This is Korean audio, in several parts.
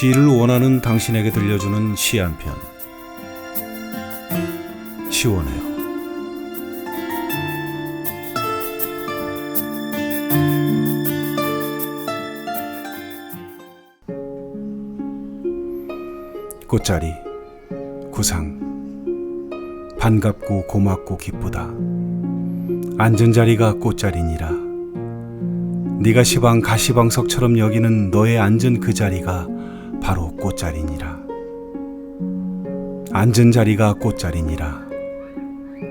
시를 원하는 당신에게 들려주는 시 한 편. 시원해요. 꽃자리 구상. 반갑고 고맙고 기쁘다. 앉은 자리가 꽃자리니라. 네가 시방 가시방석처럼 여기는 너의 앉은 그 자리가 바로 꽃자리니라. 앉은 자리가 꽃자리니라.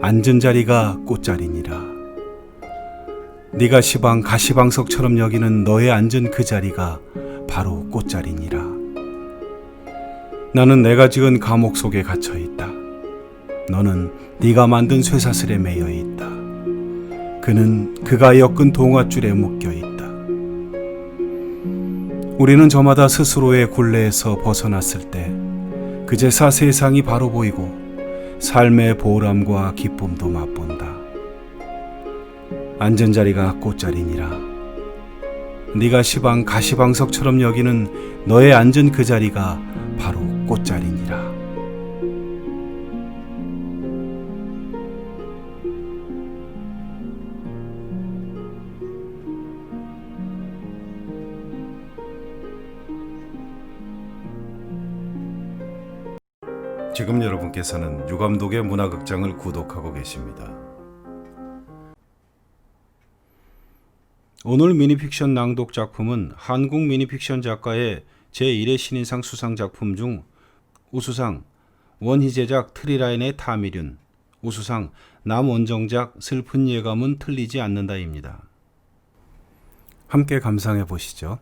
앉은 자리가 꽃자리니라. 네가 시방 가시방석처럼 여기는 너의 앉은 그 자리가 바로 꽃자리니라. 나는 내가 지은 감옥 속에 갇혀 있다. 너는 네가 만든 쇠사슬에 매여 있다. 그는 그가 엮은 동아줄에 묶여 있다. 우리는 저마다 스스로의 굴레에서 벗어났을 때 그제사 세상이 바로 보이고 삶의 보람과 기쁨도 맛본다. 앉은 자리가 꽃자리니라. 네가 시방 가시방석처럼 여기는 너의 앉은 그 자리가 바로 꽃자리니라. 지금 여러분께서는 유감독의 문화극장을 구독하고 계십니다. 오늘 미니픽션 낭독 작품은 한국 미니픽션 작가의 제1회 신인상 수상 작품 중 우수상 원희제작 트리라인의 타미륜, 우수상 남원정작 슬픈 예감은 틀리지 않는다입니다. 함께 감상해 보시죠.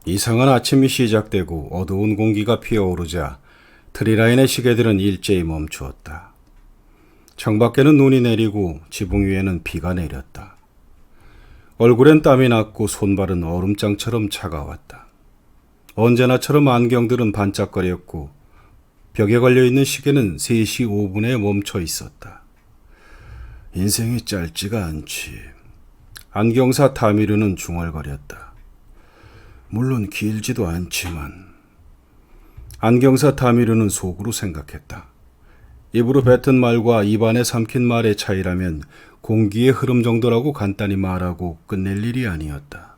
이상한 아침이 시작되고 어두운 공기가 피어오르자 트리라인의 시계들은 일제히 멈추었다. 창밖에는 눈이 내리고 지붕 위에는 비가 내렸다. 얼굴엔 땀이 났고 손발은 얼음장처럼 차가웠다. 언제나처럼 안경들은 반짝거렸고 벽에 걸려있는 시계는 3시 5분에 멈춰 있었다. 인생이 짧지가 않지. 안경사 타미르는 중얼거렸다. 물론 길지도 않지만. 안경사 타미르는 속으로 생각했다. 입으로 뱉은 말과 입안에 삼킨 말의 차이라면 공기의 흐름 정도라고 간단히 말하고 끝낼 일이 아니었다.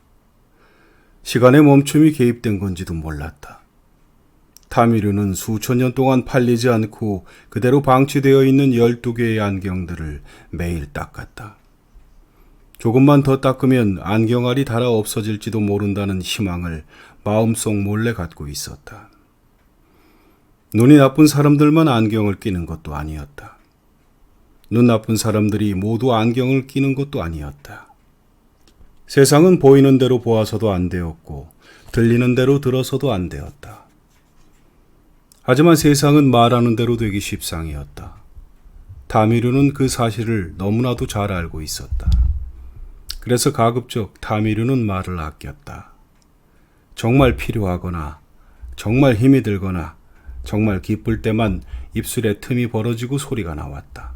시간의 멈춤이 개입된 건지도 몰랐다. 타미르는 수천 년 동안 팔리지 않고 그대로 방치되어 있는 12개의 안경들을 매일 닦았다. 조금만 더 닦으면 안경알이 닳아 없어질지도 모른다는 희망을 마음속 몰래 갖고 있었다. 눈이 나쁜 사람들만 안경을 끼는 것도 아니었다. 눈 나쁜 사람들이 모두 안경을 끼는 것도 아니었다. 세상은 보이는 대로 보아서도 안 되었고 들리는 대로 들어서도 안 되었다. 하지만 세상은 말하는 대로 되기 십상이었다. 타미르는 그 사실을 너무나도 잘 알고 있었다. 그래서 가급적 타미르는 말을 아꼈다. 정말 필요하거나 정말 힘이 들거나 정말 기쁠 때만 입술에 틈이 벌어지고 소리가 나왔다.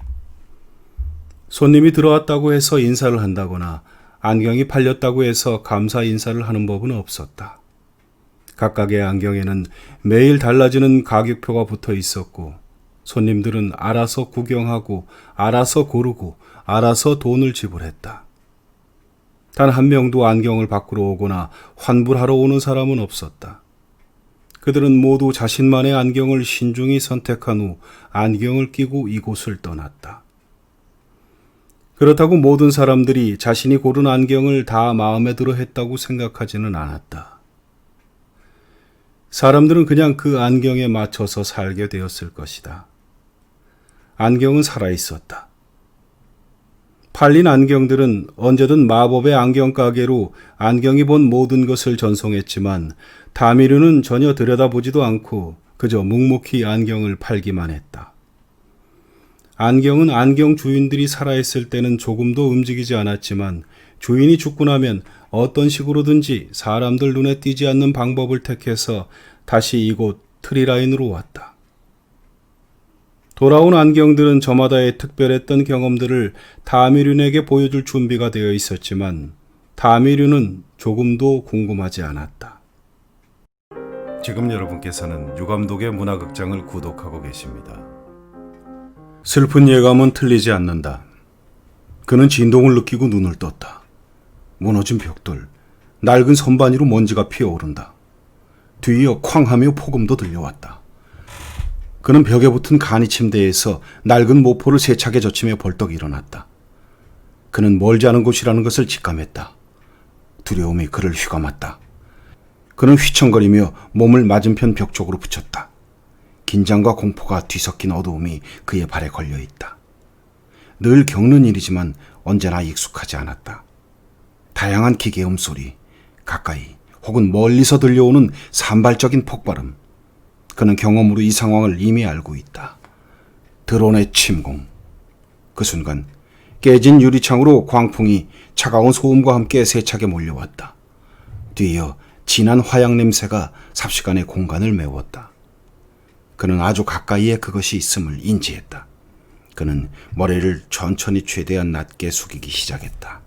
손님이 들어왔다고 해서 인사를 한다거나 안경이 팔렸다고 해서 감사 인사를 하는 법은 없었다. 각각의 안경에는 매일 달라지는 가격표가 붙어 있었고 손님들은 알아서 구경하고 알아서 고르고 알아서 돈을 지불했다. 단 한 명도 안경을 바꾸러 오거나 환불하러 오는 사람은 없었다. 그들은 모두 자신만의 안경을 신중히 선택한 후 안경을 끼고 이곳을 떠났다. 그렇다고 모든 사람들이 자신이 고른 안경을 다 마음에 들어 했다고 생각하지는 않았다. 사람들은 그냥 그 안경에 맞춰서 살게 되었을 것이다. 안경은 살아있었다. 팔린 안경들은 언제든 마법의 안경 가게로 안경이 본 모든 것을 전송했지만 타미르는 전혀 들여다보지도 않고 그저 묵묵히 안경을 팔기만 했다. 안경은 안경 주인들이 살아있을 때는 조금도 움직이지 않았지만 주인이 죽고 나면 어떤 식으로든지 사람들 눈에 띄지 않는 방법을 택해서 다시 이곳 트리라인으로 왔다. 돌아온 안경들은 저마다의 특별했던 경험들을 타미륜에게 보여줄 준비가 되어 있었지만 타미륜은 조금도 궁금하지 않았다. 지금 여러분께서는 유감독의 문화극장을 구독하고 계십니다. 슬픈 예감은 틀리지 않는다. 그는 진동을 느끼고 눈을 떴다. 무너진 벽돌, 낡은 선반 위로 먼지가 피어오른다. 뒤이어 쾅하며 폭음도 들려왔다. 그는 벽에 붙은 간이 침대에서 낡은 모포를 세차게 젖히며 벌떡 일어났다. 그는 멀지 않은 곳이라는 것을 직감했다. 두려움이 그를 휘감았다. 그는 휘청거리며 몸을 맞은편 벽 쪽으로 붙였다. 긴장과 공포가 뒤섞인 어두움이 그의 발에 걸려있다. 늘 겪는 일이지만 언제나 익숙하지 않았다. 다양한 기계음 소리, 가까이 혹은 멀리서 들려오는 산발적인 폭발음. 그는 경험으로 이 상황을 이미 알고 있다. 드론의 침공. 그 순간 깨진 유리창으로 광풍이 차가운 소음과 함께 세차게 몰려왔다. 뒤이어 진한 화약 냄새가 삽시간에 공간을 메웠다. 그는 아주 가까이에 그것이 있음을 인지했다. 그는 머리를 천천히 최대한 낮게 숙이기 시작했다.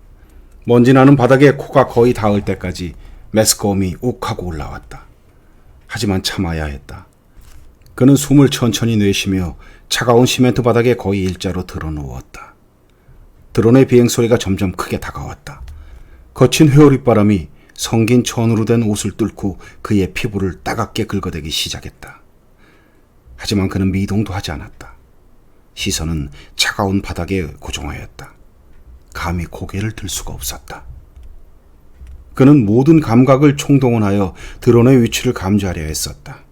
먼지 나는 바닥에 코가 거의 닿을 때까지 메스꺼움이 욱하고 올라왔다. 하지만 참아야 했다. 그는 숨을 천천히 내쉬며 차가운 시멘트 바닥에 거의 일자로 드러누웠다. 드론의 비행소리가 점점 크게 다가왔다. 거친 회오릿바람이 성긴 천으로 된 옷을 뚫고 그의 피부를 따갑게 긁어대기 시작했다. 하지만 그는 미동도 하지 않았다. 시선은 차가운 바닥에 고정하였다. 감히 고개를 들 수가 없었다. 그는 모든 감각을 총동원하여 드론의 위치를 감지하려 했었다.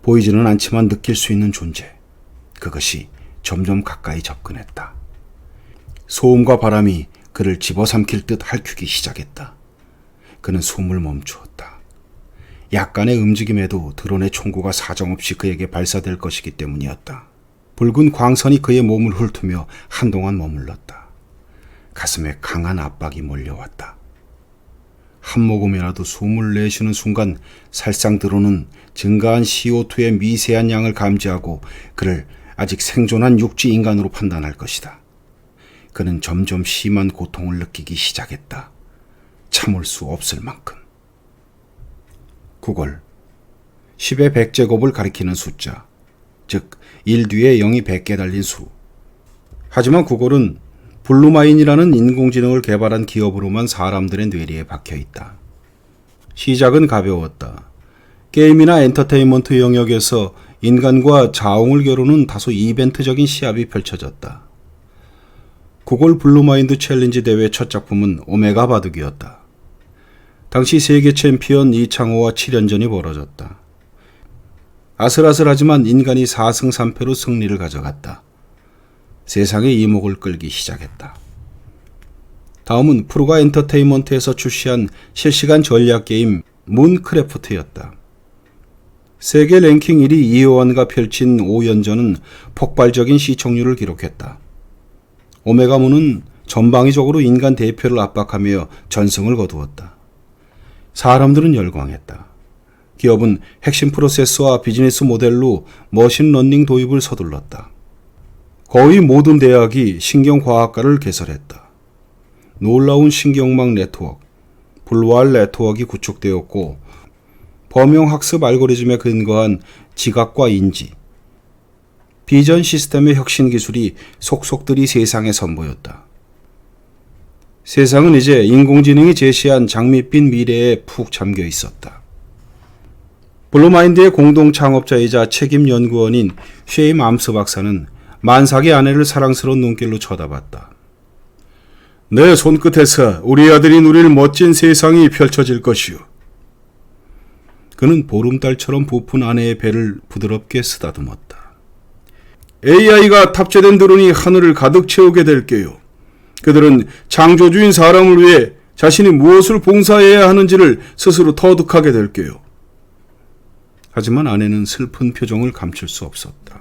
보이지는 않지만 느낄 수 있는 존재. 그것이 점점 가까이 접근했다. 소음과 바람이 그를 집어삼킬 듯 핥히기 시작했다. 그는 숨을 멈추었다. 약간의 움직임에도 드론의 총구가 사정없이 그에게 발사될 것이기 때문이었다. 붉은 광선이 그의 몸을 훑으며 한동안 머물렀다. 가슴에 강한 압박이 몰려왔다. 한 모금이라도 숨을 내쉬는 순간 살상 드론은 증가한 CO2의 미세한 양을 감지하고 그를 아직 생존한 육지 인간으로 판단할 것이다. 그는 점점 심한 고통을 느끼기 시작했다. 참을 수 없을 만큼. 9월 10의 100제곱을 가리키는 숫자, 즉 1 뒤에 0이 100개 달린 수. 하지만 9월은 블루마인이라는 인공지능을 개발한 기업으로만 사람들의 뇌리에 박혀있다. 시작은 가벼웠다. 게임이나 엔터테인먼트 영역에서 인간과 자웅을 겨루는 다소 이벤트적인 시합이 펼쳐졌다. 9월 블루마인드 챌린지 대회 첫 작품은 오메가 바둑이었다. 당시 세계 챔피언 이창호와 7연전이 벌어졌다. 아슬아슬하지만 인간이 4승 3패로 승리를 가져갔다. 세상의 이목을 끌기 시작했다. 다음은 프로가 엔터테인먼트에서 출시한 실시간 전략 게임 문크래프트였다. 세계 랭킹 1위 이효원과 펼친 5연전은 폭발적인 시청률을 기록했다. 오메가문은 전방위적으로 인간 대표를 압박하며 전승을 거두었다. 사람들은 열광했다. 기업은 핵심 프로세서와 비즈니스 모델로 머신러닝 도입을 서둘렀다. 거의 모든 대학이 신경과학과를 개설했다. 놀라운 신경망 네트워크, 불활 네트워크가 구축되었고 범용학습 알고리즘에 근거한 지각과 인지, 비전 시스템의 혁신 기술이 속속들이 세상에 선보였다. 세상은 이제 인공지능이 제시한 장밋빛 미래에 푹 잠겨 있었다. 블루마인드의 공동 창업자이자 책임 연구원인 쉐임 암스 박사는 만삭의 아내를 사랑스러운 눈길로 쳐다봤다. 내 손끝에서 우리 아들이 누릴 멋진 세상이 펼쳐질 것이오. 그는 보름달처럼 부푼 아내의 배를 부드럽게 쓰다듬었다. AI가 탑재된 드론이 하늘을 가득 채우게 될 게요. 그들은 창조주인 사람을 위해 자신이 무엇을 봉사해야 하는지를 스스로 터득하게 될 게요. 하지만 아내는 슬픈 표정을 감출 수 없었다.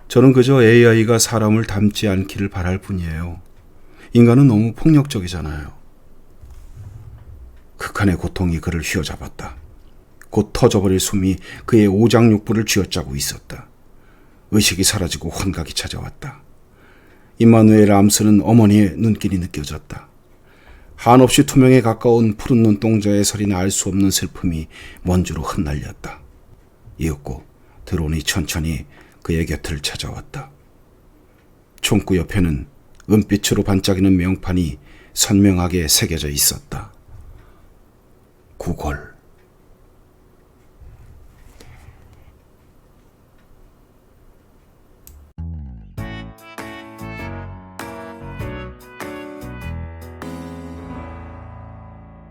저는 그저 AI가 사람을 닮지 않기를 바랄 뿐이에요. 인간은 너무 폭력적이잖아요. 극한의 고통이 그를 휘어잡았다. 곧 터져버릴 숨이 그의 오장육부를 쥐어짜고 있었다. 의식이 사라지고 혼각이 찾아왔다. 임마누엘 암스는 어머니의 눈길이 느껴졌다. 한없이 투명에 가까운 푸른 눈동자의 설이나 알 수 없는 슬픔이 먼지로 흩날렸다. 이윽고 드론이 천천히 그의 곁을 찾아왔다. 총구 옆에는 은빛으로 반짝이는 명판이 선명하게 새겨져 있었다. 구골.